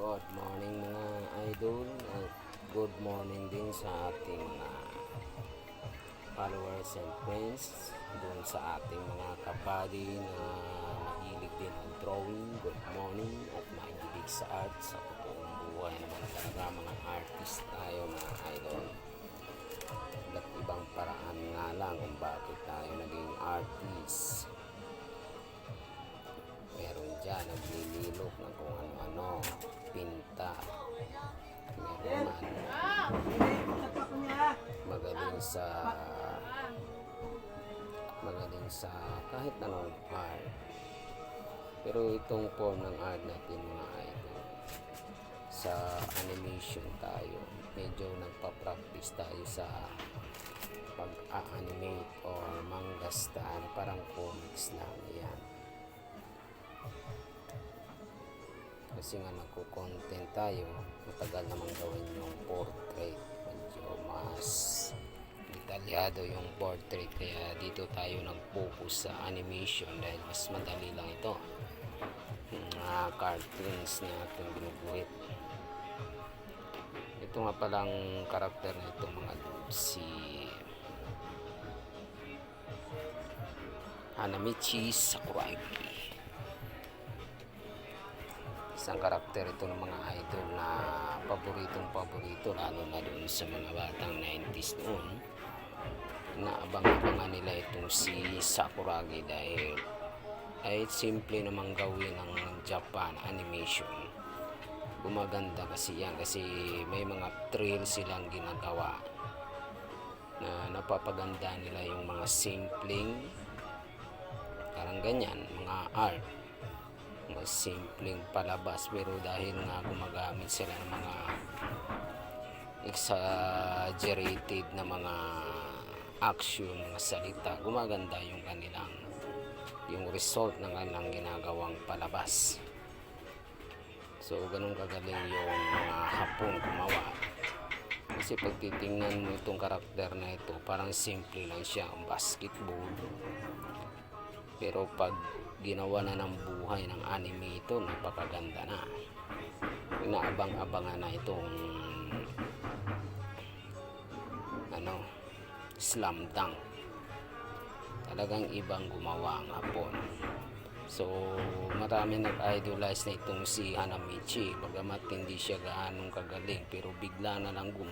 Good morning mga idol at good morning din sa ating mga followers and friends doon sa ating mga kapadi na mahilig din ang drawing. Good morning at mahilig sa art sa totoong buhay naman talaga mga artist tayo mga idol. At ibang paraan nga lang kung bakit tayo naging artist. Meron dyan naglililok ng kung ano-ano, pinta. Meron naman magaling sa kahit anong art. Pero itong form ng art natin mga idol, sa animation tayo, medyo nagpa-practice tayo sa pag-a-animate or manggastan, parang comics lang yan. Kasi nga nagko-content tayo, matagal namang gawin yung portrait, medyo mas detalyado yung portrait, kaya dito tayo nag-focus sa animation dahil mas madali lang ito. Mga cartoons na ating binubuhit. Ito nga palang karakter na ito mga lods, si Hanamichi Sakuragi. Isang karakter ito ng mga idol na paborito lalo na doon sa mga batang 90s noon. Naabang-abangan nila itong si Sakuragi dahil ay simple namang gawin ng Japan animation. Gumaganda kasi yan kasi may mga thrill silang ginagawa na napapaganda nila yung mga simpleng parang ganyan, mga art, mga simpleng palabas, pero dahil nga gumagamit sila ng mga exaggerated na mga action, mga salita, gumaganda yung result ng kanilang ginagawang palabas. So ganun kagaling yung mga Hapon gumawa. Kasi pag titingnan mo itong karakter na ito, parang simple lang siya, ang basketball. Pero pag ginawa na ng buhay ng anime ito, napakaganda na. Inaabang-abangan na itong Slam Dunk. Talagang ibang gumawa ang Hapon. So marami nag-idolize na itong si Hanamichi, bagamat hindi siya gaanong kagaling, pero bigla na lang gumawa.